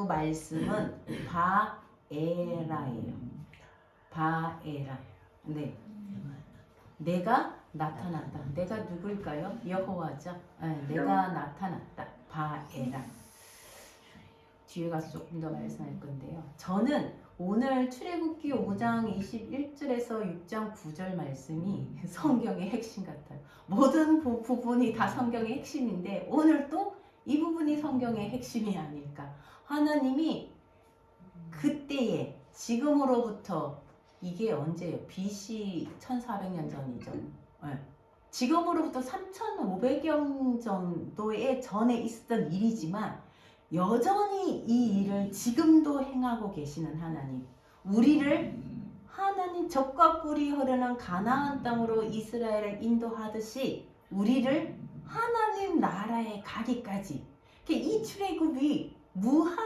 말씀은 바에라예요. 바에라. 네. 내가 나타났다. 내가 누굴까요? 여호와죠. 네, 내가 나타났다. 바에라. 뒤에 가서 조금 더 말씀할 건데요. 저는 오늘 출애굽기 5장 21절에서 6장 9절 말씀이 성경의 핵심 같아요. 모든 부분이 다 성경의 핵심인데 오늘 또 이 부분이 성경의 핵심이 아닐까. 하나님이 그때에 지금으로부터 이게 언제예요? BC 1400년 전이죠. 네. 지금으로부터 3500년 정도의 전에 있었던 일이지만 여전히 이 일을 지금도 행하고 계시는 하나님, 우리를 하나님 적과 꿀이 흐르는 가나안 땅으로 이스라엘을 인도하듯이 우리를 하나님 나라에 가기까지 이 출애굽이 무한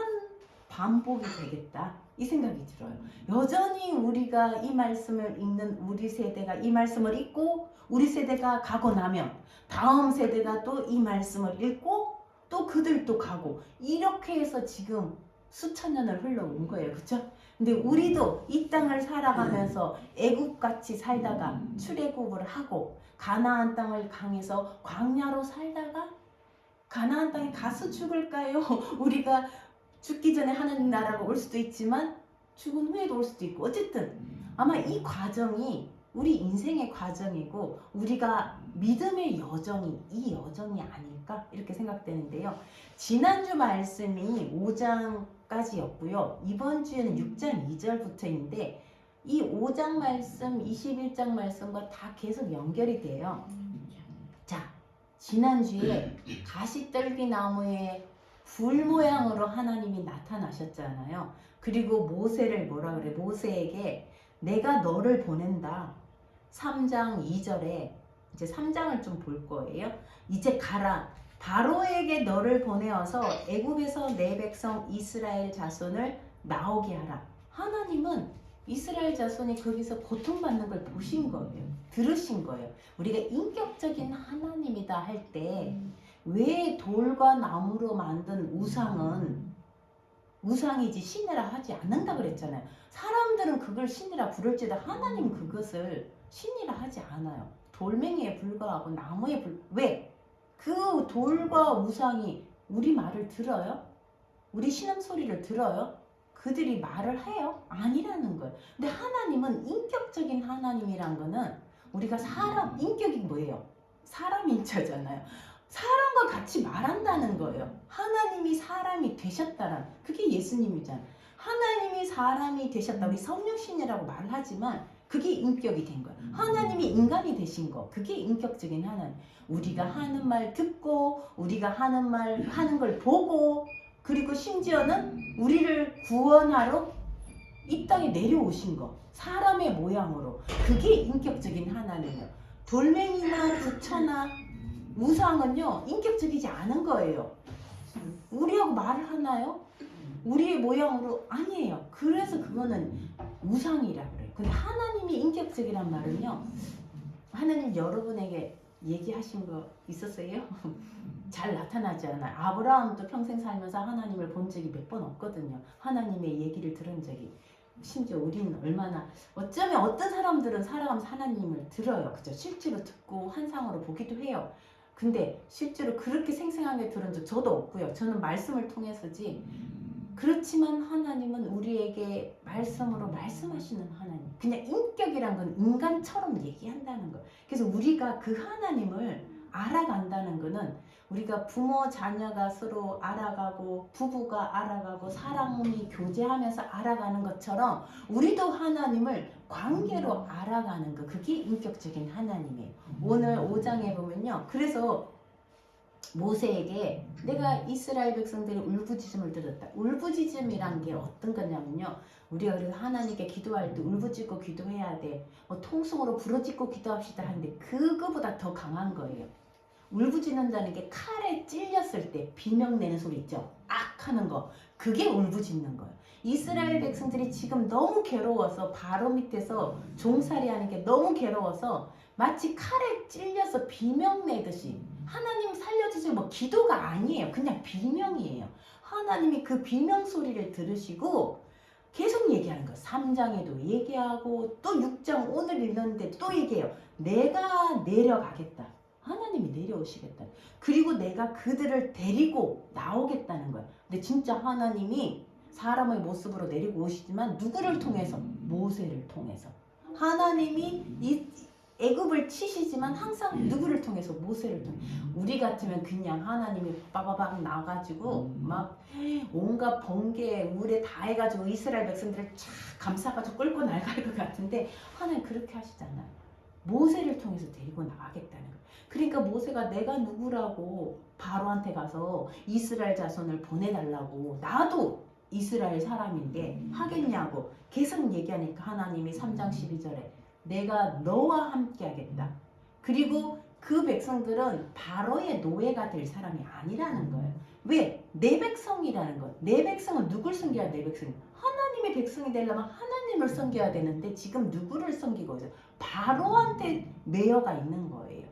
반복이 되겠다 이 생각이 들어요. 여전히 우리가 이 말씀을 읽는 우리 세대가 이 말씀을 읽고 우리 세대가 가고 나면 다음 세대가 또 이 말씀을 읽고 또 그들도 가고 이렇게 해서 지금 수천 년을 흘러온 거예요. 그렇죠? 근데 우리도 이 땅을 살아가면서 애국같이 살다가 출애굽을 하고 가나안 땅을 강해서 광야로 살다가 가나안 땅에 가서 죽을까요? 우리가 죽기 전에 하나님 나라가 올 수도 있지만 죽은 후에도 올 수도 있고 어쨌든 아마 이 과정이 우리 인생의 과정이고 우리가 믿음의 여정이 이 여정이 아닐까 이렇게 생각되는데요. 지난주 말씀이 5장까지였고요. 이번 주에는 6장 2절부터인데 이 5장 말씀, 21장 말씀과 다 계속 연결이 돼요. 자, 지난주에 가시떨기 나무에 불 모양으로 하나님이 나타나셨잖아요. 그리고 모세를 뭐라 그래? 모세에게 내가 너를 보낸다. 3장 2절에 이제 3장을 좀 볼 거예요. 이제 가라. 바로에게 너를 보내어서 애굽에서 내 백성 이스라엘 자손을 나오게 하라. 하나님은 이스라엘 자손이 거기서 고통받는 걸 보신 거예요. 들으신 거예요. 우리가 인격적인 하나님이다 할 때 왜 돌과 나무로 만든 우상은 우상이지 신이라 하지 않는다 그랬잖아요. 사람들은 그걸 신이라 부를지도 하나님은 그것을 신이라 하지 않아요. 돌멩이에 불과하고 나무에 왜? 그 돌과 우상이 우리 말을 들어요? 우리 신음소리를 들어요? 그들이 말을 해요? 아니라는 거예요. 근데 하나님은 인격적인 하나님이란 거는 우리가 사람, 인격이 뭐예요? 사람 인자잖아요. 사람과 같이 말한다는 거예요. 하나님이 사람이 되셨다는 그게 예수님이잖아요. 하나님이 사람이 되셨다. 우리 성령신이라고 말하지만 그게 인격이 된 거예요. 하나님이 인간이 되신 거 그게 인격적인 하나님. 우리가 하는 말 듣고 우리가 하는 말 하는 걸 보고 그리고 심지어는 우리를 구원하러 이 땅에 내려오신 거 사람의 모양으로 그게 인격적인 하나님이에요. 돌멩이나 부처나 우상은요 인격적이지 않은 거예요. 우리하고 말을 하나요? 우리의 모양으로 아니에요. 그래서 그거는 우상이라 그래요. 근데 하나님이 인격적이란 말은요 하나님 여러분에게 얘기하신 거 있었어요? 잘 나타나지 않아요. 아브라함도 평생 살면서 하나님을 본 적이 몇 번 없거든요. 하나님의 얘기를 들은 적이. 심지어 우리는 얼마나 어쩌면 어떤 사람들은 살아가면서 하나님을 들어요. 그죠? 실제로 듣고 환상으로 보기도 해요. 근데 실제로 그렇게 생생하게 들은 적 저도 없고요. 저는 말씀을 통해서지. 그렇지만 하나님은 우리에게 말씀으로 말씀하시는 하나님. 그냥 인격이란 건 인간처럼 얘기한다는 거예요. 그래서 우리가 그 하나님을 알아간다는 거는 우리가 부모 자녀가 서로 알아가고 부부가 알아가고 사람이 교제하면서 알아가는 것처럼 우리도 하나님을 관계로 알아가는 거 그게 인격적인 하나님이에요. 오늘 5장에 보면요. 그래서 모세에게 내가 이스라엘 백성들이 울부짖음을 들었다. 울부짖음이란 게 어떤 거냐면요. 우리가 그래서 하나님께 기도할 때 울부짖고 기도해야 돼. 통성으로 부르짖고 기도합시다 하는데 그거보다 더 강한 거예요. 울부짖는다는 게 칼에 찔렸을 때 비명내는 소리 있죠. 악 하는 거. 그게 울부짖는 거예요. 이스라엘 백성들이 지금 너무 괴로워서 바로 밑에서 종살이 하는 게 너무 괴로워서 마치 칼에 찔려서 비명내듯이 하나님 살려주세요. 뭐 기도가 아니에요. 그냥 비명이에요. 하나님이 그 비명 소리를 들으시고 계속 얘기하는 거예요. 3장에도 얘기하고 또 6장 오늘 읽는데 또 얘기해요. 내가 내려가겠다. 하나님이 내려오시겠다. 그리고 내가 그들을 데리고 나오겠다는 거예요. 근데 진짜 하나님이 사람의 모습으로 내리고 오시지만 누구를 통해서? 모세를 통해서. 하나님이 이 애굽을 치시지만 항상 누구를 통해서? 모세를 통해. 우리 같으면 그냥 하나님이 빠바박 나가지고 막 온갖 번개 물에 다 해가지고 이스라엘 백성들을 쫙 감싸가지고 끌고 나갈 것 같은데 하나님 그렇게 하시잖아요. 모세를 통해서 데리고 나가겠다는 거예요. 그러니까 모세가 내가 누구라고 바로한테 가서 이스라엘 자손을 보내달라고 나도 이스라엘 사람인데 하겠냐고 계속 얘기하니까 하나님이 3장 12절에 내가 너와 함께 하겠다. 그리고 그 백성들은 바로의 노예가 될 사람이 아니라는 거예요. 왜? 내 백성이라는 거예요. 내 백성은 누굴 섬겨야 내 백성이? 하나님의 백성이 되려면 하나님을 섬겨야 되는데 지금 누구를 섬기고 있어요? 바로한테 매여가 있는 거예요.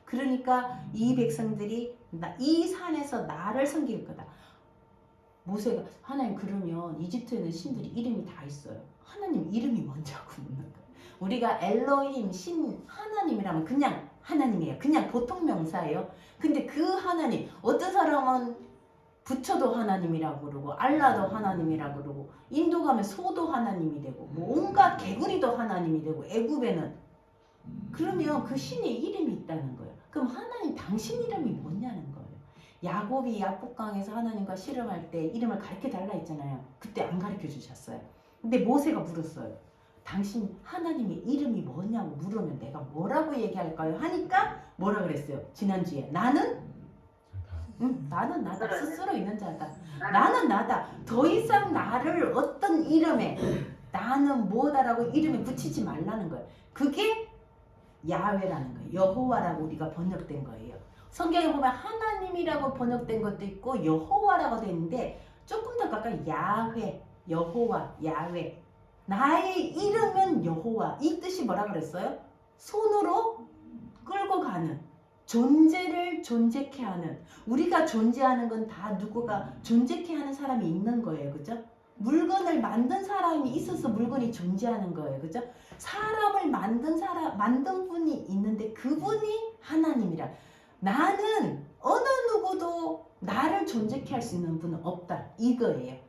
그러니까 이 백성들이 이 산에서 나를 섬길 거다. 모세가 하나님 그러면 이집트에는 신들이 이름이 다 있어요. 하나님 이름이 뭔지하고 묻는 거예요. 우리가 엘로힘 신 하나님이라면 그냥 하나님이에요. 그냥 보통 명사예요. 근데 그 하나님 어떤 사람은 부처도 하나님이라고 그러고 알라도 하나님이라고 그러고 인도 가면 소도 하나님이 되고 뭐 온갖 개구리도 하나님이 되고 애굽에는 그러면 그 신의 이름이 있다는 거예요. 그럼 하나님 당신 이름이 뭐냐는 거예요. 야곱이 야복강에서 하나님과 씨름할 때 이름을 가르쳐 달라 했잖아요. 그때 안 가르쳐 주셨어요. 근데 모세가 물었어요. 당신 하나님의 이름이 뭐냐고 물으면 내가 뭐라고 얘기할까요? 하니까 뭐라 그랬어요? 지난주에 나는 나는 나다. 스스로 있는 자다. 나는 나다. 더 이상 나를 어떤 이름에 나는 뭐다라고 이름에 붙이지 말라는 거예요. 그게 야훼라는 거예요. 여호와라고 우리가 번역된 거예요. 성경에 보면 하나님이라고 번역된 것도 있고 여호와라고 되어 있는데 조금 더 가까이 야훼, 여호와, 야훼. 나의 이름은 여호와. 이 뜻이 뭐라 그랬어요? 손으로 끌고 가는, 존재를 존재케 하는. 우리가 존재하는 건 다 누구가 존재케 하는 사람이 있는 거예요. 그죠? 물건을 만든 사람이 있어서 물건이 존재하는 거예요. 그죠? 사람을 만든 분이 있는데 그분이 하나님이라. 나는 어느 누구도 나를 존재케 할 수 있는 분은 없다. 이거예요.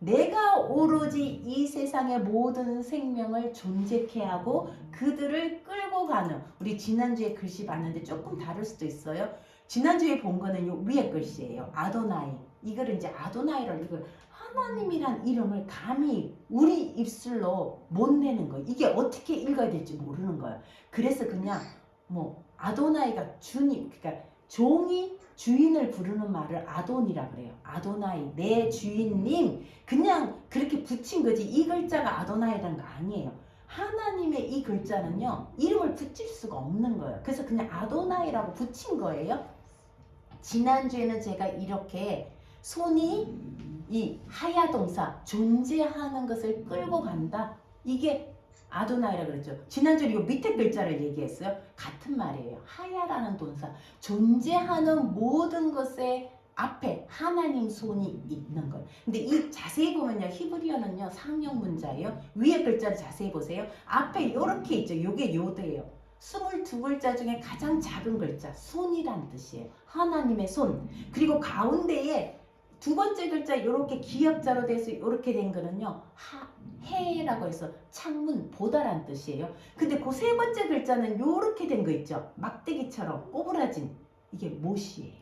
내가 오로지 이 세상의 모든 생명을 존재케 하고 그들을 끌고 가는. 우리 지난주에 글씨 봤는데 조금 다를 수도 있어요. 지난주에 본 거는 요 위에 글씨예요. 아도나이. 이걸 이제 아도나이를 이걸 하나님이란 이름을 감히 우리 입술로 못 내는 거예요. 이게 어떻게 읽어야 될지 모르는 거예요. 그래서 그냥 뭐 아도나이가 주님, 그러니까 종이 주인을 부르는 말을 아돈이라 그래요. 아도나이, 내 주인님. 그냥 그렇게 붙인 거지. 이 글자가 아도나이라는 거 아니에요. 하나님의 이 글자는요, 이름을 붙일 수가 없는 거예요. 그래서 그냥 아도나이라고 붙인 거예요. 지난주에는 제가 이렇게 손이 이 하야 동사, 존재하는 것을 끌고 간다. 이게 아도나이라 그랬죠. 지난주에 이 밑에 글자를 얘기했어요. 같은 말이에요. 하야라는 동사, 존재하는 모든 것의 앞에 하나님 손이 있는 거예요. 근데 이 자세히 보면요, 히브리어는요 상형 문자예요. 위에 글자를 자세히 보세요. 앞에 이렇게 있죠. 요게 요드예요. 22글자 중에 가장 작은 글자, 손이란 뜻이에요. 하나님의 손. 그리고 가운데에 두 번째 글자 이렇게 기역자로 돼서 이렇게 된 거는요, 해라고 해서 창문, 보다란 뜻이에요. 근데 그 세 번째 글자는 이렇게 된 거 있죠. 막대기처럼 꼬부라진, 이게 못이에요.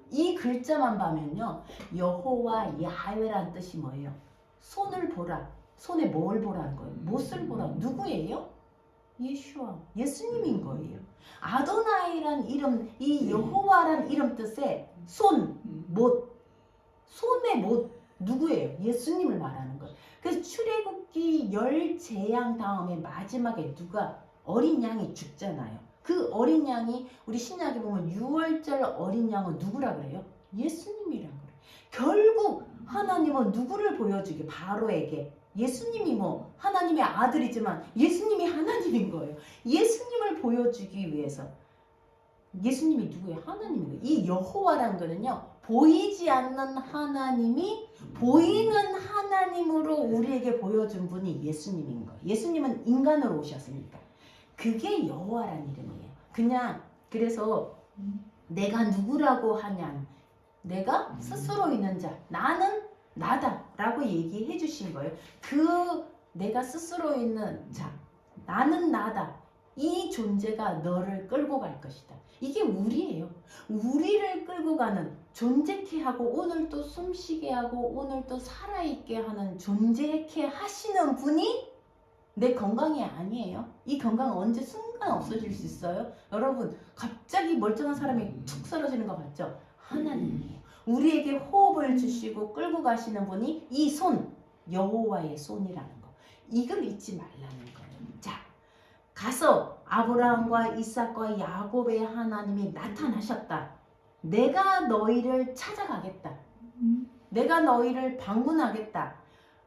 이 글자만 보면요, 여호와 야훼란 뜻이 뭐예요? 손을 보라. 손에 뭘 보라는 거예요? 못을 보라. 누구예요? 예수와, 예수님인 거예요. 아도나이란 이름, 이 여호와란 이름 뜻에 손, 못, 손의 못, 누구예요? 예수님을 말하는 거예요. 그래서 출애굽기 10재앙 다음에 마지막에 누가 어린 양이 죽잖아요. 그 어린 양이 우리 신약에 보면 6월절 어린 양은 누구라 그래요? 예수님이라 그래요. 결국 하나님은 누구를 보여주게? 바로에게. 예수님이 뭐 하나님의 아들이지만 예수님이 하나님인 거예요. 예수님을 보여주기 위해서. 예수님이 누구예요? 하나님인 거예요. 이 여호와라는 거는요, 보이지 않는 하나님이 보이는 하나님으로 우리에게 보여준 분이 예수님인 거예요. 예수님은 인간으로 오셨으니까. 그게 여호와란 이름이에요. 그냥 그래서 내가 누구라고 하냐, 내가 스스로 있는 자, 나는 나다 라고 얘기해 주신 거예요. 그 내가 스스로 있는 자, 나는 나다, 이 존재가 너를 끌고 갈 것이다. 이게 우리예요. 우리를 끌고 가는, 존재케 하고 오늘 또 숨쉬게 하고 오늘 또 살아있게 하는, 존재케 하시는 분이 내 건강이 아니에요. 이 건강은 언제 순간 없어질 수 있어요. 여러분, 갑자기 멀쩡한 사람이 툭 쓰러지는 거 봤죠? 하나님이에요. 우리에게 호흡을 주시고 끌고 가시는 분이 이 손, 여호와의 손이라는 거. 이걸 잊지 말라는 거예요. 자, 가서 아브라함과 이삭과 야곱의 하나님이 나타나셨다. 내가 너희를 찾아가겠다. 내가 너희를 방문하겠다.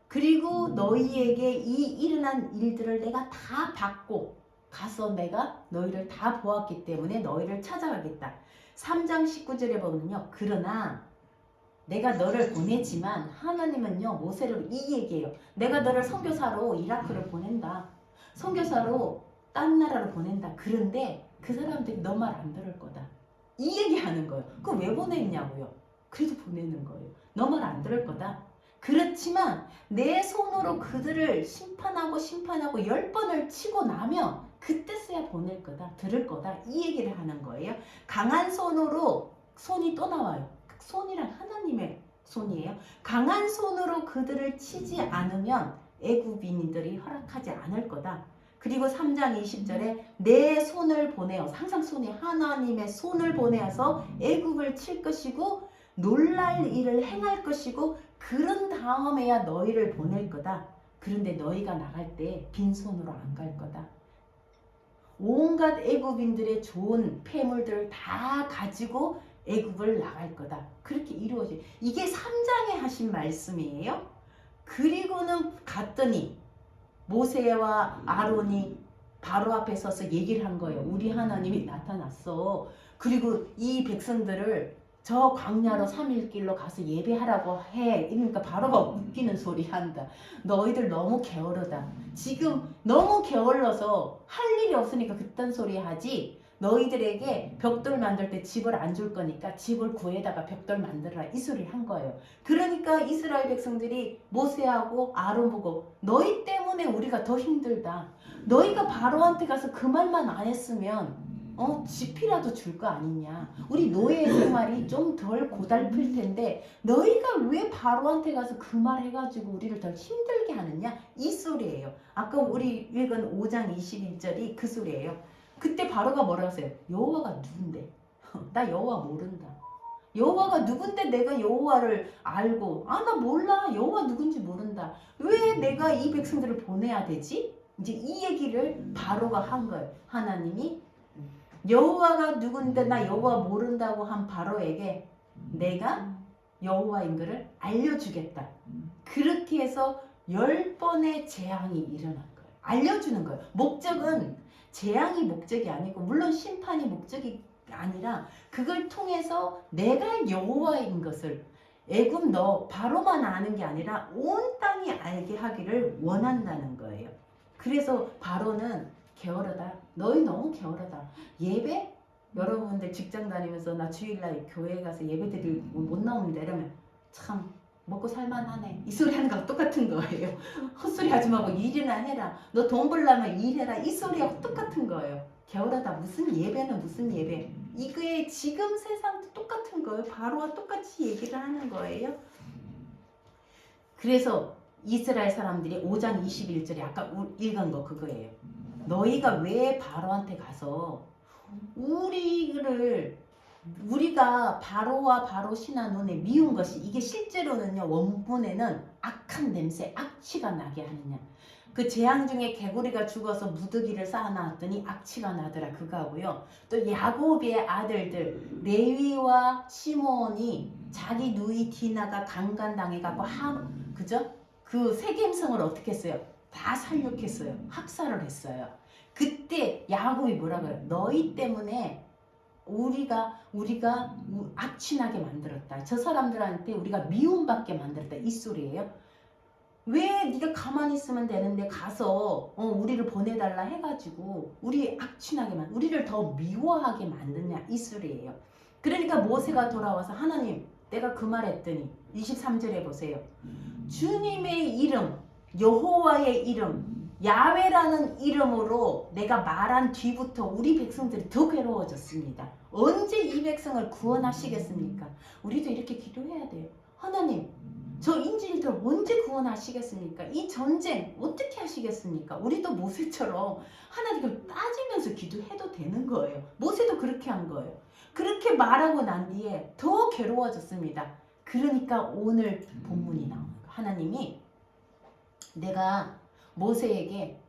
그리고 너희에게 이 일어난 일들을 내가 다 받고 가서 내가 너희를 다 보았기 때문에 너희를 찾아가겠다. 3장 19절에 보면요. 그러나 내가 너를 보내지만, 하나님은요 모세를 이 얘기해요. 내가 너를 선교사로 이라크를 보낸다. 선교사로 딴 나라로 보낸다. 그런데 그 사람들이 너 말 안 들을 거다. 이 얘기하는 거예요. 그거 왜 보냈냐고요. 그래도 보내는 거예요. 너 말 안 들을 거다. 그렇지만 내 손으로 그들을 심판하고 10번을 치고 나면 그때서야 보낼 거다. 들을 거다. 이 얘기를 하는 거예요. 강한 손으로, 손이 또 나와요. 손이란 하나님의 손이에요. 강한 손으로 그들을 치지 않으면 애굽인들이 허락하지 않을 거다. 그리고 3장 20절에 내 손을 보내어, 항상 손이 하나님의 손을 보내어서 애굽을 칠 것이고 놀랄 일을 행할 것이고 그런 다음에야 너희를 보낼 거다. 그런데 너희가 나갈 때 빈손으로 안 갈 거다. 온갖 애굽인들의 좋은 폐물들을 다 가지고 애굽을 나갈 거다. 그렇게 이루어져. 이게 3장에 하신 말씀이에요. 그리고는 갔더니 모세와 아론이 바로 앞에 서서 얘기를 한 거예요. 우리 하나님이 나타났어. 그리고 이 백성들을 저 광야로 3일 길로 가서 예배하라고 해. 그러니까 바로가 웃기는 소리 한다. 너희들 너무 게으르다. 지금 너무 게을러서 할 일이 없으니까 그딴 소리 하지. 너희들에게 벽돌 만들 때 집을 안 줄 거니까 집을 구해다가 벽돌 만들어라. 이 소리를 한 거예요. 그러니까 이스라엘 백성들이 모세하고 아론 보고 너희 때문에 우리가 더 힘들다. 너희가 바로한테 가서 그 말만 안 했으면 집이라도 줄 거 아니냐. 우리 노예 생활이 좀 덜 고달플 텐데 너희가 왜 바로한테 가서 그 말 해가지고 우리를 더 힘들게 하느냐. 이 소리예요. 아까 우리 읽은 5장 21절이 그 소리예요. 그때 바로가 뭐라고 했어요? 여호와가 누군데? 나 여호와 모른다. 여호와가 누군데 내가 여호와를 알고, 나 몰라. 여호와 누군지 모른다. 왜 내가 이 백성들을 보내야 되지? 이제 이 얘기를 바로가 한 거예요. 하나님이 여호와가 누군데 나 여호와 모른다고 한 바로에게 내가 여호와인 것을 알려주겠다. 그렇게 해서 10번의 재앙이 일어난 거예요. 알려주는 거예요. 목적은 재앙이 목적이 아니고, 물론 심판이 목적이 아니라 그걸 통해서 내가 여호와인 것을 애굽 너 바로만 아는 게 아니라 온 땅이 알게 하기를 원한다는 거예요. 그래서 바로는 게으르다. 너희 너무 게으르다. 예배? 여러분들 직장 다니면서 나 주일날 교회 가서 예배 드릴 못 나오는데 이러면 참 먹고 살만하네. 이 소리 하는 거랑 똑같은 거예요. 헛소리 하지 말고 일이나 해라. 너 돈 벌려면 일해라. 이 소리하고 똑같은 거예요. 게으르다. 무슨 예배는 무슨 예배. 이게 지금 세상도 똑같은 거예요. 바로와 똑같이 얘기를 하는 거예요. 그래서 이스라엘 사람들이 5장 21절에 아까 읽은 거 그거예요. 너희가 왜 바로한테 가서 우리가 바로와 바로 신하 눈에 미운 것이, 이게 실제로는요 원문에는 악한 냄새, 악취가 나게 하느냐. 그 재앙 중에 개구리가 죽어서 무더기를 쌓아놨더니 악취가 나더라 그거하고요. 또 야곱의 아들들 레위와 시몬이 자기 누이 디나가 강간당해갖고 그죠? 그 세겜성을 어떻게 했어요? 다 살육했어요. 학살을 했어요. 그때 야곱이 뭐라 그래요? 너희 때문에 우리가 악취나게 만들었다. 저 사람들한테 우리가 미움받게 만들었다. 이 소리예요. 왜 네가 가만히 있으면 되는데 가서 우리를 보내달라 해가지고 우리 악취나게 우리를 더 미워하게 만드냐 이 소리예요. 그러니까 모세가 돌아와서 하나님 내가 그 말했더니 23절에 보세요. 주님의 이름 여호와의 이름 야훼라는 이름으로 내가 말한 뒤부터 우리 백성들이 더 괴로워졌습니다. 언제 이 백성을 구원하시겠습니까? 우리도 이렇게 기도해야 돼요. 하나님 저 인질들 언제 구원하시겠습니까? 이 전쟁 어떻게 하시겠습니까? 우리도 모세처럼 하나님을 따지면서 기도해도 되는 거예요. 모세도 그렇게 한 거예요. 그렇게 말하고 난 뒤에 더 괴로워졌습니다. 그러니까 오늘 본문이 나오는 거예요. 하나님이 내가 모세에게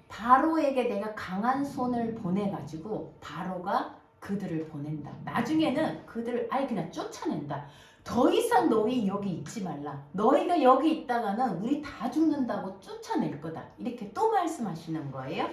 바로에게 내가 강한 손을 보내가지고 바로가 그들을 보낸다. 나중에는 그들을 아예 그냥 쫓아낸다. 더 이상 너희 여기 있지 말라. 너희가 여기 있다가는 우리 다 죽는다고 쫓아낼 거다. 이렇게 또 말씀하시는 거예요.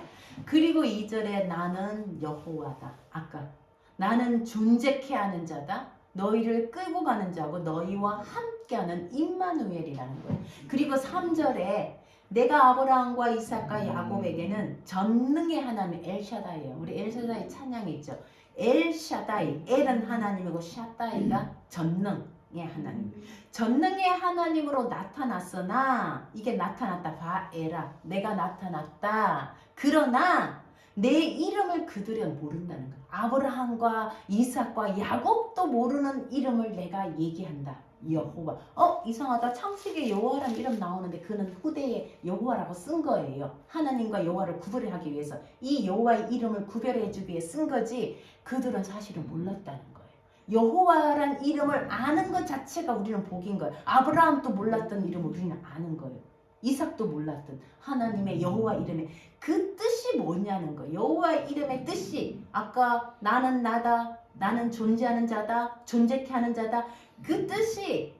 그리고 2절에 나는 여호와다. 아까 나는 존재케 하는 자다. 너희를 끌고 가는 자고 너희와 함께하는 임마누엘이라는 거예요. 그리고 3절에 내가 아브라함과 이삭과 야곱에게는 전능의 하나님 엘샤다이예요. 우리 엘샤다이 찬양이 있죠. 엘샤다이, 엘은 하나님이고 샤다이가 전능의 하나님. 전능의 하나님으로 나타났으나 이게 나타났다. 바에라. 내가 나타났다. 그러나 내 이름을 그들은 모른다는 거야. 아브라함과 이삭과 야곱도 모르는 이름을 내가 얘기한다. 여호와. 이상하다. 창세기에 여호와라는 이름 나오는데 그는 후대에 여호와라고 쓴 거예요. 하나님과 여호와를 구별하기 위해서 이 여호와의 이름을 구별해 주기 위해 쓴 거지 그들은 사실은 몰랐다는 거예요. 여호와란 이름을 아는 것 자체가 우리는 복인 거예요. 아브라함도 몰랐던 이름을 우리는 아는 거예요. 이삭도 몰랐던 하나님의 여호와 이름의 그 뜻이 뭐냐는 거예요. 여호와의 이름의 뜻이 아까 나는 나다, 나는 존재하는 자다, 존재케 하는 자다. 그 뜻이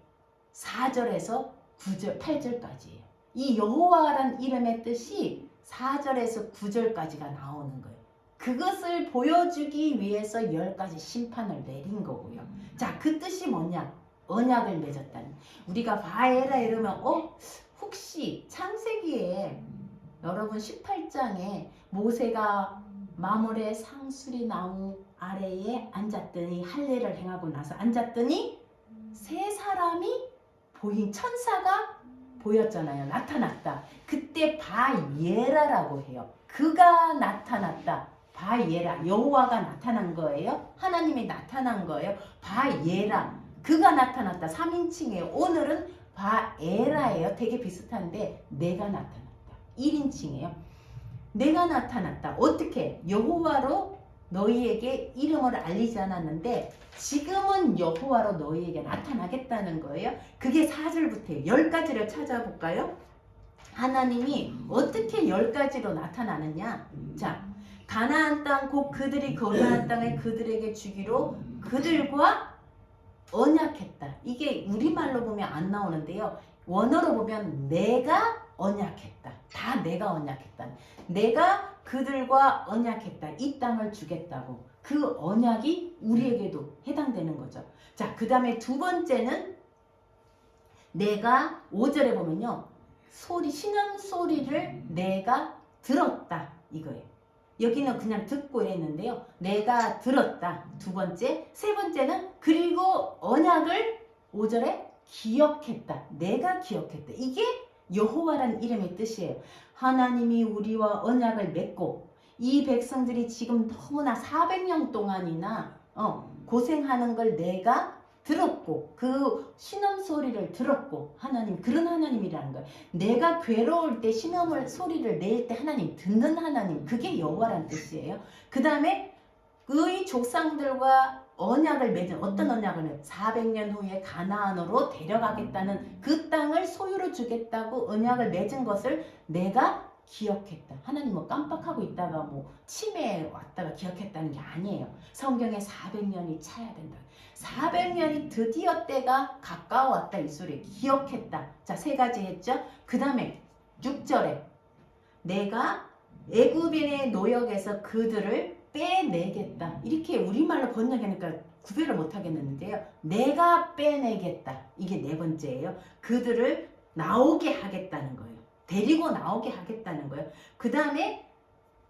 4절에서 9절, 8절까지예요. 이 여호와란 이름의 뜻이 4절에서 9절까지가 나오는 거예요. 그것을 보여주기 위해서 10가지 심판을 내린 거고요. 자, 그 뜻이 뭐냐? 언약을 맺었다는. 우리가 바에라 이러면 혹시 창세기에 여러분 18장에 모세가 마물의 상수리 나무 아래에 앉았더니 할례를 행하고 나서 앉았더니 세 사람이 보인 천사가 보였잖아요. 나타났다. 그때 바예라라고 해요. 그가 나타났다. 바예라. 여호와가 나타난 거예요. 하나님이 나타난 거예요. 바예라. 그가 나타났다. 3인칭이에요. 오늘은 바에라예요. 되게 비슷한데 내가 나타났다. 1인칭이에요. 내가 나타났다. 어떻게? 여호와로 너희에게 이름을 알리지 않았는데 지금은 여호와로 너희에게 나타나겠다는 거예요. 그게 4절부터예요. 10가지를 찾아볼까요? 하나님이 어떻게 10가지로 나타나느냐? 자, 가나안 땅 곧 그들이 거주하는 땅을 그들에게 주기로 그들과 언약했다. 이게 우리말로 보면 안 나오는데요. 원어로 보면 내가 언약했다. 다 내가 언약했다. 내가 그들과 언약했다. 이 땅을 주겠다고. 그 언약이 우리에게도 해당되는 거죠. 자, 그 다음에 두 번째는 내가 5절에 보면요. 신음 소리를 내가 들었다. 이거예요. 여기는 그냥 듣고 이랬는데요. 내가 들었다. 두 번째. 세 번째는 그리고 언약을 5절에 기억했다. 내가 기억했다. 이게 여호와란 이름의 뜻이에요. 하나님이 우리와 언약을 맺고 이 백성들이 지금 너무나 400년 동안이나 고생하는 걸 내가 들었고 그 신음 소리를 들었고 하나님 그런 하나님이라는 거예요. 내가 괴로울 때 신음 소리를 낼 때 하나님 듣는 하나님 그게 여호와란 뜻이에요. 그 다음에 그의 조상들과 언약을 맺은 어떤 언약을 400년 후에 가나안으로 데려가겠다는 그 땅을 소유로 주겠다고 언약을 맺은 것을 내가 기억했다. 하나님 뭐 깜빡하고 있다가 뭐 치매에 왔다가 기억했다는 게 아니에요. 성경에 400년이 차야 된다. 400년이 드디어 때가 가까워왔다 이 소리. 기억했다. 자, 3가지 했죠. 그 다음에 6절에 내가 애굽인의 노역에서 그들을 빼내겠다. 이렇게 우리말로 번역하니까 구별을 못 하겠는데요. 내가 빼내겠다. 이게 네 번째예요. 그들을 나오게 하겠다는 거예요. 데리고 나오게 하겠다는 거예요. 그 다음에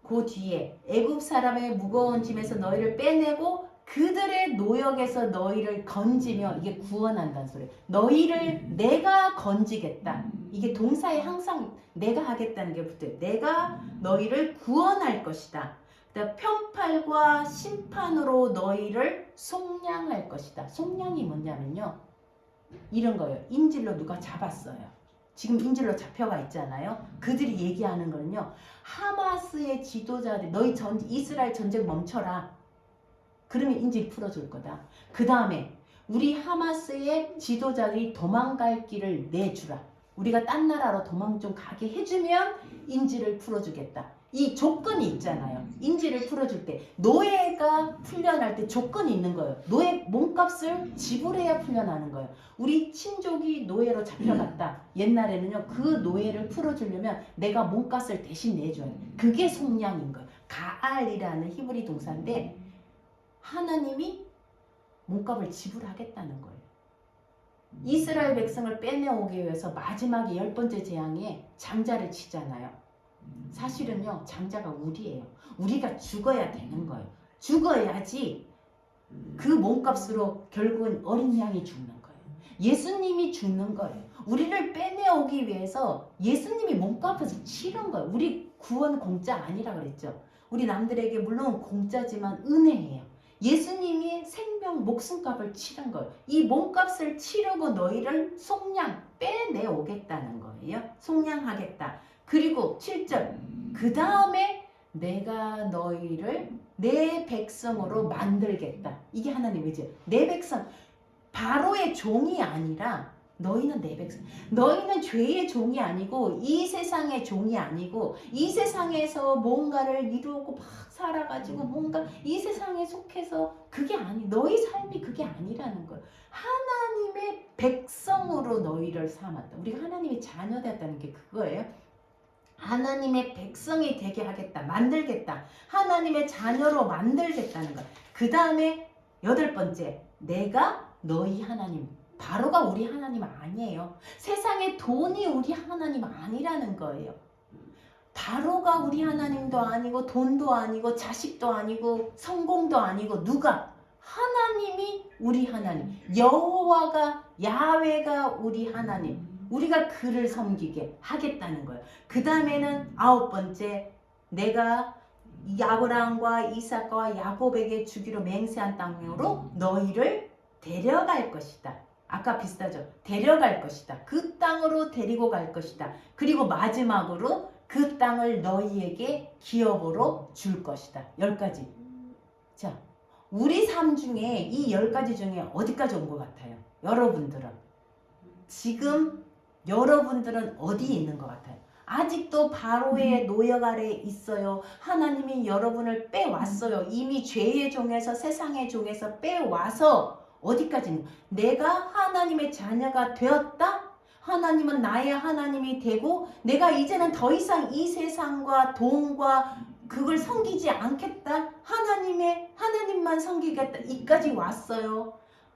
그 뒤에 애굽 사람의 무거운 짐에서 너희를 빼내고 그들의 노역에서 너희를 건지며, 이게 구원한다는 소리예요. 너희를 내가 건지겠다. 이게 동사에 항상 내가 하겠다는 게 붙어요. 내가 너희를 구원할 것이다. 그다음 편팔과 심판으로 너희를 속량할 것이다. 속량이 뭐냐면요, 이런 거예요. 인질로 누가 잡았어요. 지금 인질로 잡혀가 있잖아요. 그들이 얘기하는 거는요, 하마스의 지도자들, 너희 이스라엘 전쟁 멈춰라. 그러면 인질 풀어줄 거다. 그 다음에 우리 하마스의 지도자들이 도망갈 길을 내주라. 우리가 딴 나라로 도망 좀 가게 해주면 인질을 풀어주겠다. 이 조건이 있잖아요. 인질을 풀어줄 때, 노예가 풀려날 때 조건이 있는 거예요. 노예 몸값을 지불해야 풀려나는 거예요. 우리 친족이 노예로 잡혀갔다. 옛날에는요, 그 노예를 풀어주려면 내가 몸값을 대신 내줘야 돼. 그게 속량인 거예요. 가알이라는 히브리 동사인데 하나님이 몸값을 지불하겠다는 거예요. 이스라엘 백성을 빼내오기 위해서 마지막에 10번째 재앙에 장자를 치잖아요. 사실은요, 장자가 우리예요. 우리가 죽어야 되는 거예요. 죽어야지 그 몸값으로 결국은 어린 양이 죽는 거예요. 예수님이 죽는 거예요. 우리를 빼내오기 위해서 예수님이 몸값을 치른 거예요. 우리 구원 공짜 아니라 그랬죠. 우리 남들에게 물론 공짜지만 은혜예요. 예수님이 생명 목숨값을 치른 거예요. 이 몸값을 치르고 너희를 속량 빼내오겠다는 거예요. 속량하겠다. 그리고 7절, 그 다음에 내가 너희를 내 백성으로 만들겠다. 이게 하나님이지. 내 백성, 바로의 종이 아니라 너희는 내 백성. 너희는 죄의 종이 아니고 이 세상의 종이 아니고 이 세상에서 뭔가를 이루고 막 살아가지고 뭔가 이 세상에 속해서 그게 아니, 너희 삶이 그게 아니라는 거예요. 하나님의 백성으로 너희를 삼았다. 우리가 하나님의 자녀되었다는 게 그거예요. 하나님의 백성이 되게 하겠다. 만들겠다. 하나님의 자녀로 만들겠다는 거예요. 그 다음에 8번째, 내가 너희 하나님. 바로가 우리 하나님 아니에요. 세상의 돈이 우리 하나님 아니라는 거예요. 바로가 우리 하나님도 아니고 돈도 아니고 자식도 아니고 성공도 아니고 누가? 하나님이 우리 하나님. 여호와가 야훼가 우리 하나님. 우리가 그를 섬기게 하겠다는 거예요. 그 다음에는 9번째, 내가 아브라함과 이삭과 야곱에게 주기로 맹세한 땅으로 너희를 데려갈 것이다. 아까 비슷하죠? 데려갈 것이다. 그 땅으로 데리고 갈 것이다. 그리고 마지막으로 그 땅을 너희에게 기업으로 줄 것이다. 10가지. 자, 우리 삶 중에 이 10가지 중에 어디까지 온 것 같아요? 여러분들은. 지금 여러분들은 어디 있는 것 같아요? 아직도 바로의 노역 아래에 있어요. 하나님이 여러분을 빼왔어요. 이미 죄의 종에서 세상의 종에서 빼와서 어디까지? 내가 하나님의 자녀가 되었다? 하나님은 나의 하나님이 되고 내가 이제는 더 이상 이 세상과 돈과 그걸 섬기지 않겠다. 하나님만 섬기겠다. 이까지 왔어요.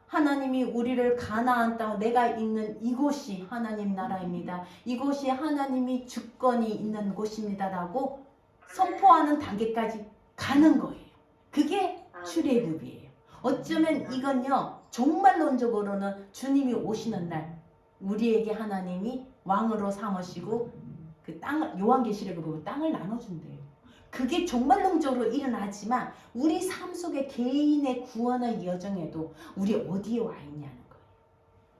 하나님이 우리를 가나안 땅, 내가 있는 이곳이 하나님 나라입니다. 이곳이 하나님이 주권이 있는 곳입니다라고 선포하는 단계까지 가는 거예요. 그게 출애굽이에요. 어쩌면 이건요, 종말론적으로는 주님이 오시는 날 우리에게 하나님이 왕으로 삼으시고 그 땅을, 요한계시록을 보면 땅을 나눠준대요. 그게 종말론적으로 일어나지만 우리 삶 속에 개인의 구원의 여정에도 우리 어디에 와 있냐는 거예요.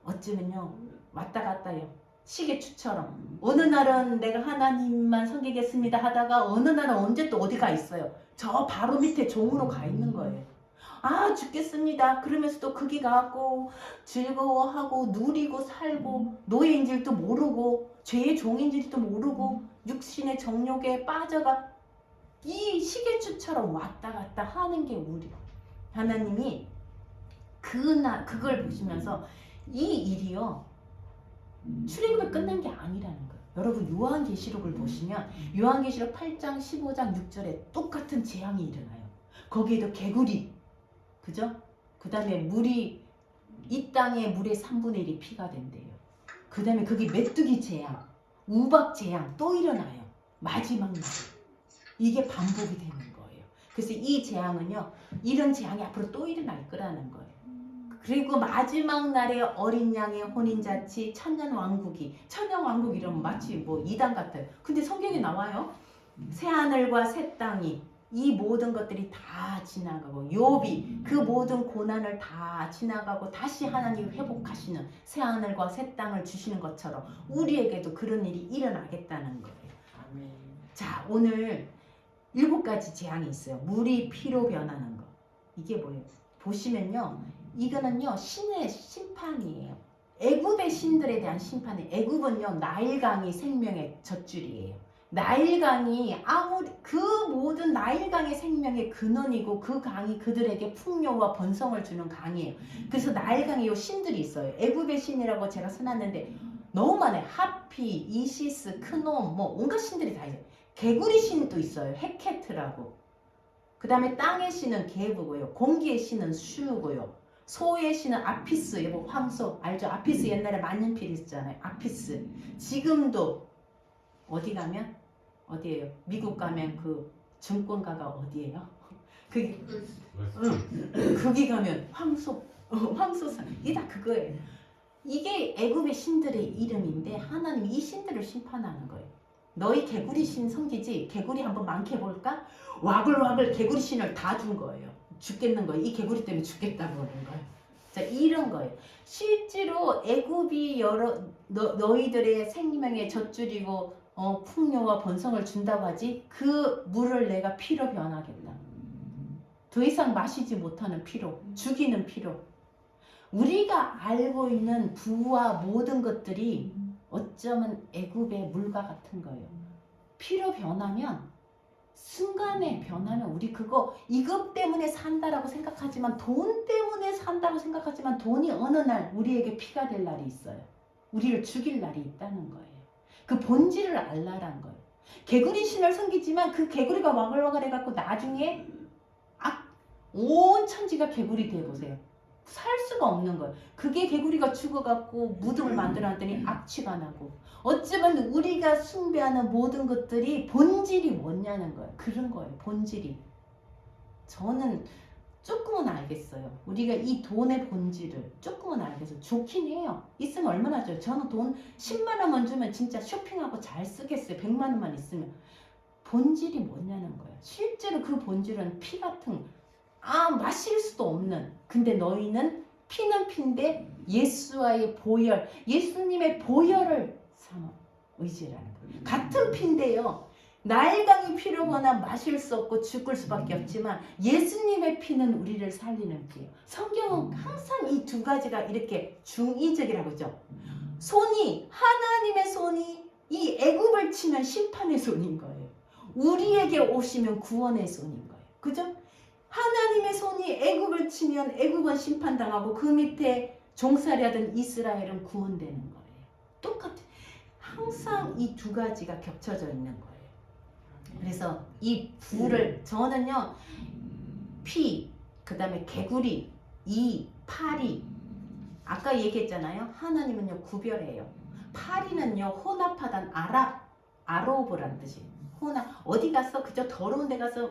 어쩌면요, 왔다 갔다요. 시계추처럼 어느 날은 내가 하나님만 섬기겠습니다 하다가 어느 날은 언제 또 어디가 있어요. 저 바로 밑에 종으로 가 있는 거예요. 아, 죽겠습니다. 그러면서 또 거기 가고 즐거워하고 누리고 살고 노예인 줄도 모르고 죄의 종인 줄도 모르고 육신의 정욕에 빠져가 이 시계추처럼 왔다 갔다 하는 게 우리. 하나님이 그걸 보시면서 이 일이요, 출애굽이 끝난 게 아니라는 거예요. 여러분 요한계시록을 보시면 요한계시록 8장 15장 6절에 똑같은 재앙이 일어나요. 거기에도 개구리, 그죠? 그 다음에 물이 이 땅의 물의 3분의 1이 피가 된대요. 그 다음에 거기 메뚜기 재앙, 우박 재앙 또 일어나요. 마지막 날. 이게 반복이 되는 거예요. 그래서 이 재앙은요, 이런 재앙이 앞으로 또 일어날 거라는 거예요. 그리고 마지막 날에 어린 양의 혼인잔치, 천년왕국이, 천년왕국 이러면 마치 뭐 이단 같아요. 근데 성경에 나와요. 새하늘과 새 땅이, 이 모든 것들이 다 지나가고, 욥이 그 모든 고난을 다 지나가고 다시 하나님이 회복하시는, 새하늘과 새 땅을 주시는 것처럼 우리에게도 그런 일이 일어나겠다는 거예요. 자, 오늘 7가지 재앙이 있어요. 물이 피로 변하는 거. 이게 뭐예요? 보시면요, 이거는요 신의 심판이에요. 애굽의 신들에 대한 심판이에요. 애굽은요 나일강이 생명의 젖줄이에요. 나일강이 아무리 그 모든 나일강의 생명의 근원이고, 그 강이 그들에게 풍요와 번성을 주는 강이에요. 그래서 나일강에 요 신들이 있어요. 애굽의 신이라고 제가 써놨는데 너무 많아요. 하피, 이시스, 크놈, 뭐 온갖 신들이 다 있어요. 개구리 신도 있어요. 헤케트라고. 그 다음에 땅의 신은 게브고요. 공기의 신은 슈고요. 소의 신은 아피스, 여보 황소 알죠? 아피스 옛날에 만년필 있었잖아요. 아피스. 지금도 어디 가면 어디예요? 미국 가면 그 증권가가 어디예요? 그게 거기 가면 황소, 황소사 이게 다 그거예요. 이게 애굽의 신들의 이름인데 하나님 이 신들을 심판하는 거예요. 너희 개구리 신 섬기지? 개구리 한번 많게볼까? 와글와글 개구리 신을 다 준 거예요. 죽겠는 거예요. 이 개구리 때문에 죽겠다고 그러는 거예요. 자, 이런 거예요. 실제로 애굽이 너희들의 생명의 젖줄이고 풍요와 번성을 준다고 하지, 그 물을 내가 피로 변하겠다. 더 이상 마시지 못하는 피로, 죽이는 피로. 우리가 알고 있는 부와 모든 것들이 어쩌면 애굽의 물과 같은 거예요. 피로 변하면, 순간에 변하면 우리 그거 이것 때문에 산다라고 생각하지만, 돈 때문에 산다고 생각하지만, 돈이 어느 날 우리에게 피가 될 날이 있어요. 우리를 죽일 날이 있다는 거예요. 그 본질을 알라란 거예요. 개구리 신을 섬기지만 그 개구리가 와글와글 해갖고 나중에 온 천지가 개구리 돼보세요. 살 수가 없는 거예요. 그게 개구리가 죽어갖고 무덤을 만들어놨더니 악취가 나고, 어쩌면 우리가 숭배하는 모든 것들이 본질이 뭐냐는 거예요. 그런 거예요. 본질이. 저는 조금은 알겠어요. 우리가 이 돈의 본질을 조금은 알겠어요. 좋긴 해요. 있으면 얼마나 좋아요. 저는 돈 10만 원만 주면 진짜 쇼핑하고 잘 쓰겠어요. 100만 원만 있으면. 본질이 뭐냐는 거예요. 실제로 그 본질은 피 같은, 마실 수도 없는, 근데 너희는 피는 피인데 예수와의 보혈, 예수님의 보혈을 삼아 의지라는 거예요. 같은 피인데요, 나일강이 피로거나 마실 수 없고 죽을 수밖에 없지만 예수님의 피는 우리를 살리는 피예요. 성경은 항상 이 2가지가 이렇게 중의적이라고 하죠. 손이, 하나님의 손이 이 애굽을 치면 심판의 손인 거예요. 우리에게 오시면 구원의 손인 거예요. 그죠? 하나님의 손이 애굽을 치면 애굽은 심판당하고, 그 밑에 종살이하던 이스라엘은 구원되는 거예요. 똑같아요. 항상 이 2가지가 겹쳐져 있는 거예요. 그래서 이 불을, 저는요 피, 그 다음에 개구리, 이 파리, 아까 얘기했잖아요. 하나님은요 구별해요. 파리는요 혼합하단 아로브란 뜻이. 혼합. 어디 가서 그저 더러운 데 가서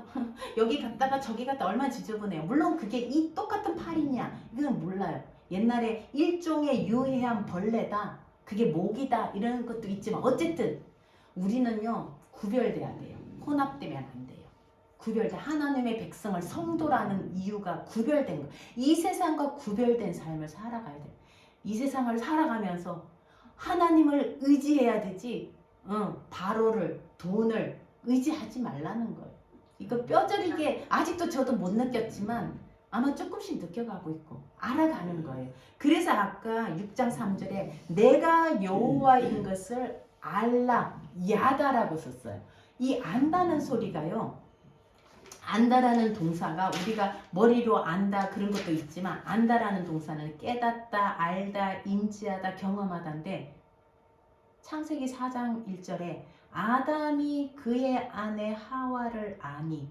여기 갔다가 저기 갔다 얼마나 지저분해요. 물론 그게 이 똑같은 파리냐 이건 몰라요. 옛날에 일종의 유해한 벌레다, 그게 모기다 이런 것도 있지만, 어쨌든 우리는요 구별돼야 돼요. 혼합되면 안 돼요. 구별돼. 하나님의 백성을 성도라는 이유가 구별된 거. 이 세상과 구별된 삶을 살아가야 돼. 이 세상을 살아가면서 하나님을 의지해야 되지, 바로를, 돈을 의지하지 말라는 거예요. 이거 뼈저리게 아직도 저도 못 느꼈지만 아마 조금씩 느껴가고 있고 알아가는 거예요. 그래서 아까 6장 3절에 내가 여호와인 것을 알라, 야다라고 썼어요. 이 안다는 소리가요, 안다라는 동사가 우리가 머리로 안다 그런 것도 있지만, 안다라는 동사는 깨닫다, 알다, 인지하다, 경험하다인데, 창세기 4장 1절에 아담이 그의 아내 하와를 아니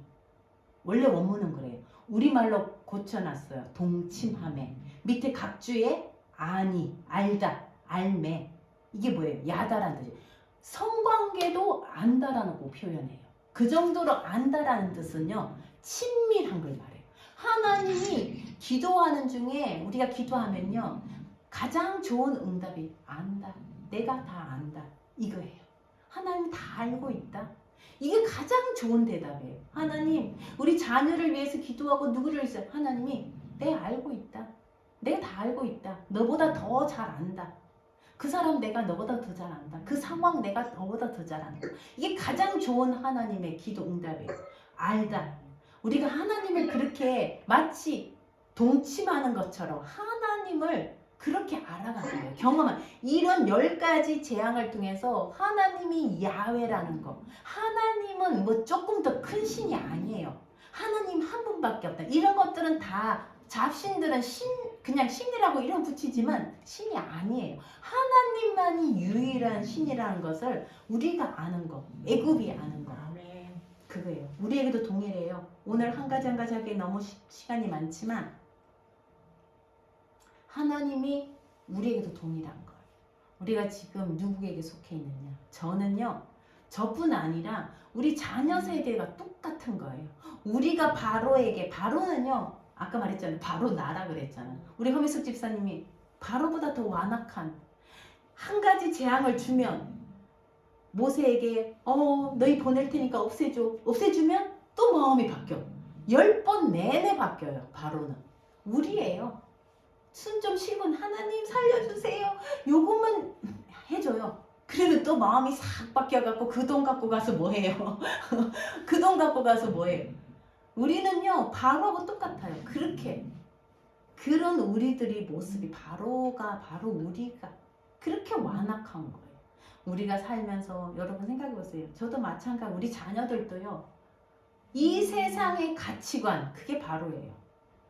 원래 원문은 그래요. 우리말로 고쳐놨어요. 동침함에. 밑에 각주에 아니, 알다, 알매. 이게 뭐예요? 야다라는 뜻이에요. 성관계도 안다라고 표현해요. 그 정도로 안다라는 뜻은요. 친밀한 걸 말해요. 하나님이 기도하는 중에 우리가 기도하면요. 가장 좋은 응답이 안다. 내가 다 안다. 이거예요. 하나님 다 알고 있다. 이게 가장 좋은 대답이에요. 하나님, 우리 자녀를 위해서 기도하고 누구를 위해서 하나님이 내가 알고 있다. 내가 다 알고 있다. 너보다 더 잘 안다. 그 사람 내가 너보다 더 잘 안다. 그 상황 내가 너보다 더 잘 안다. 이게 가장 좋은 하나님의 기도 응답이에요. 알다. 우리가 하나님을 그렇게 마치 동침하는 것처럼 하나님을 그렇게 알아가는 거예요. 경험한 이런 10가지 재앙을 통해서 하나님이 야훼라는 거. 하나님은 뭐 조금 더 큰 신이 아니에요. 하나님 한 분밖에 없다. 이런 것들은 다 잡신들은 그냥 신이라고 이름 붙이지만 신이 아니에요. 하나님만이 유일한 신이라는 것을 우리가 아는 거. 애굽이 아는 거. 그거예요. 우리에게도 동일해요. 오늘 한 가지 한 가지 하기에 너무 시간이 많지만 하나님이 우리에게도 동일한 거예요. 우리가 지금 누구에게 속해 있느냐. 저는요. 저뿐 아니라 우리 자녀 세대가 똑같은 거예요. 우리가 바로에게, 바로는요. 아까 말했잖아요. 바로 나라 그랬잖아요. 우리 허미숙 집사님이 바로보다 더 완악한 한 가지 재앙을 주면 모세에게 너희 보낼 테니까 없애줘. 없애주면 또 마음이 바뀌어. 10번 내내 바뀌어요. 바로는. 우리예요. 숨 좀 쉬고 하나님 살려주세요. 요것만 해줘요. 그래도 또 마음이 싹 바뀌어갖고 그 돈 갖고 가서 뭐해요? 그 돈 갖고 가서 뭐해요? 우리는요. 바로하고 똑같아요. 그렇게. 그런 우리들이 모습이 바로가 바로 우리가 그렇게 완악한 거예요. 우리가 살면서 여러분 생각해보세요. 저도 마찬가지 우리 자녀들도요. 이 세상의 가치관 그게 바로예요.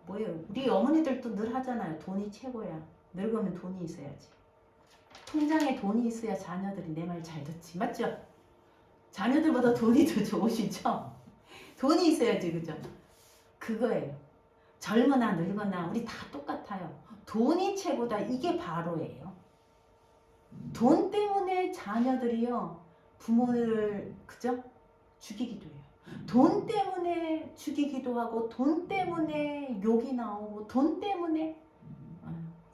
뭐예요? 우리 어머니들도 늘 하잖아요. 돈이 최고야. 늙으면 돈이 있어야지. 통장에 돈이 있어야 자녀들이 내 말 잘 듣지. 맞죠? 자녀들보다 돈이 더 좋으시죠? 돈이 있어야지. 그죠? 그거예요. 젊으나 늙거나 우리 다 똑같아요. 돈이 최고다. 이게 바로예요. 돈 때문에 자녀들이요. 부모를 그죠? 죽이기도 해요. 돈 때문에 죽이기도 하고 돈 때문에 욕이 나오고 돈 때문에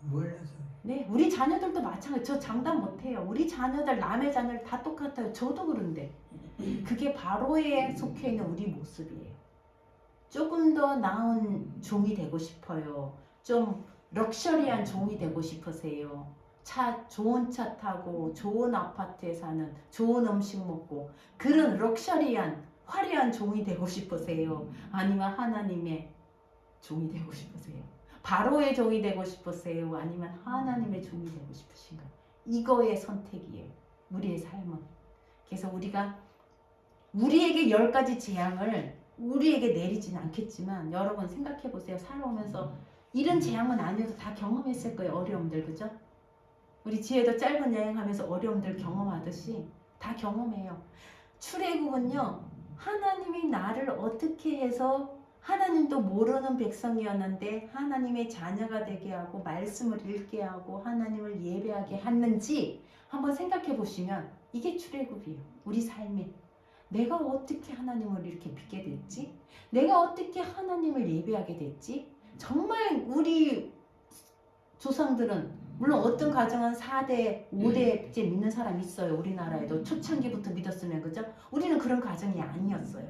몰라서. 네, 우리 자녀들도 마찬가지. 저 장담 못해요. 우리 자녀들 남의 자녀들 다 똑같아요. 저도 그런데 그게 바로에 속해 있는 우리 모습이에요. 조금 더 나은 종이 되고 싶어요. 좀 럭셔리한 종이 되고 싶으세요. 좋은 차 타고 좋은 아파트에 사는 좋은 음식 먹고 그런 럭셔리한 화려한 종이 되고 싶으세요? 아니면 하나님의 종이 되고 싶으세요? 바로의 종이 되고 싶으세요? 아니면 하나님의 종이 되고 싶으신가요? 이거의 선택이에요. 우리의 삶은. 그래서 우리가 우리에게 10가지 재앙을 우리에게 내리진 않겠지만 여러분 생각해 보세요. 살아오면서 이런 재앙은 아니어도 다 경험했을 거예요. 어려움들. 그죠? 우리 지혜도 짧은 여행하면서 어려움들 경험하듯이 다 경험해요. 출애굽은요. 하나님이 나를 어떻게 해서 하나님도 모르는 백성이었는데 하나님의 자녀가 되게 하고 말씀을 읽게 하고 하나님을 예배하게 했는지 한번 생각해 보시면 이게 출애굽이에요. 우리 삶이. 내가 어떻게 하나님을 이렇게 믿게 됐지? 내가 어떻게 하나님을 예배하게 됐지? 정말 우리 조상들은 물론 어떤 가정은 4대, 5대째 믿는 사람이 있어요. 우리나라에도 초창기부터 믿었으면 그죠? 우리는 그런 가정이 아니었어요.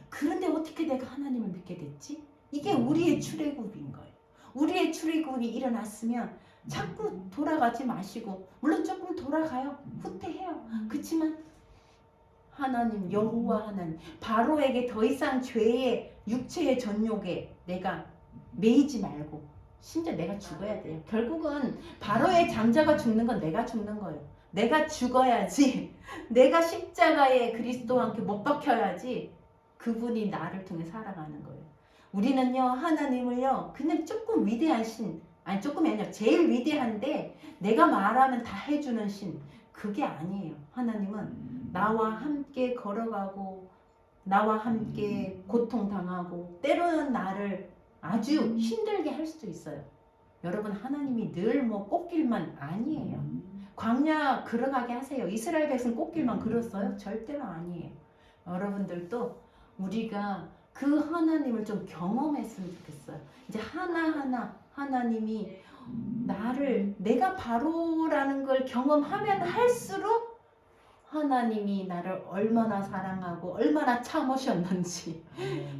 그런데 어떻게 내가 하나님을 믿게 됐지? 이게 우리의 출애굽인 거예요. 우리의 출애굽이 일어났으면 자꾸 돌아가지 마시고 물론 조금 돌아가요. 후퇴해요. 그렇지만 하나님 여호와 하나님 바로에게 더 이상 죄의 육체의 전욕에 내가 매이지 말고 심지어 내가 죽어야 돼요. 결국은 바로의 장자가 죽는 건 내가 죽는 거예요. 내가 죽어야지. 내가 십자가에 그리스도와 함께 못 박혀야지. 그분이 나를 통해 살아가는 거예요. 우리는요 하나님을요 그냥 조금 위대한 신 아니 조금이 아니라 제일 위대한데 내가 말하면 다 해주는 신 그게 아니에요. 하나님은 나와 함께 걸어가고 나와 함께 고통당하고 때로는 나를 아주 힘들게 할 수도 있어요. 여러분, 하나님이 늘 뭐 꽃길만 아니에요. 광야 걸어가게 하세요. 이스라엘 백성 꽃길만 걸었어요? 절대로 아니에요. 여러분들도 우리가 그 하나님을 좀 경험했으면 좋겠어요. 이제 하나하나 하나님이 나를, 내가 바로라는 걸 경험하면 할수록 하나님이 나를 얼마나 사랑하고 얼마나 참으셨는지.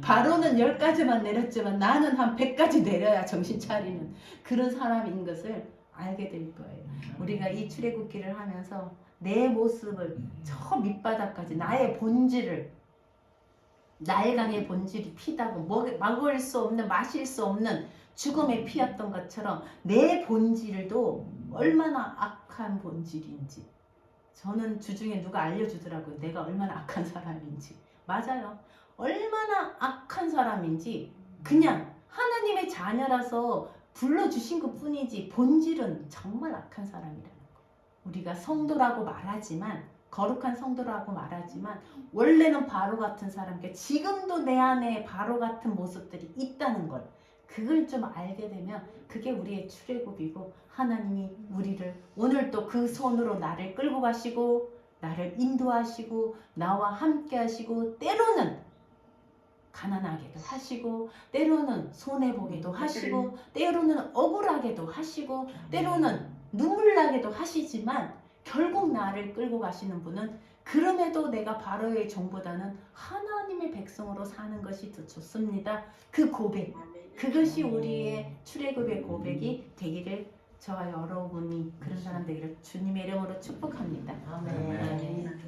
바로는 10가지만 내렸지만 나는 한 100가지 내려야 정신 차리는 그런 사람인 것을 알게 될 거예요. 우리가 이 출애굽기를 하면서 내 모습을 저 밑바닥까지, 나의 본질을, 나일강의 본질이 피다고 먹을 수 없는, 마실 수 없는 죽음의 피였던 것처럼 내 본질도 얼마나 악한 본질인지 저는 주중에 누가 알려주더라고요. 내가 얼마나 악한 사람인지. 맞아요. 얼마나 악한 사람인지 그냥 하나님의 자녀라서 불러주신 것 뿐이지 본질은 정말 악한 사람이라는 거. 우리가 성도라고 말하지만, 거룩한 성도라고 말하지만 원래는 바로 같은 사람께 지금도 내 안에 바로 같은 모습들이 있다는 걸, 그걸 좀 알게 되면 그게 우리의 출애굽이고, 하나님이 우리를 오늘 또 그 손으로 나를 끌고 가시고 나를 인도하시고 나와 함께 하시고, 때로는 가난하게도 하시고 때로는 손해보게도 하시고 때로는 억울하게도 하시고 때로는 눈물 나게도 하시지만 결국 나를 끌고 가시는 분은, 그럼에도 내가 바로의 종보다는 하나님의 백성으로 사는 것이 더 좋습니다. 그 고백, 그것이 우리의 출애굽의 고백이 되기를 저와 여러분이 그런 사람 되기를 주님의 이름으로 축복합니다. 아멘. 아멘.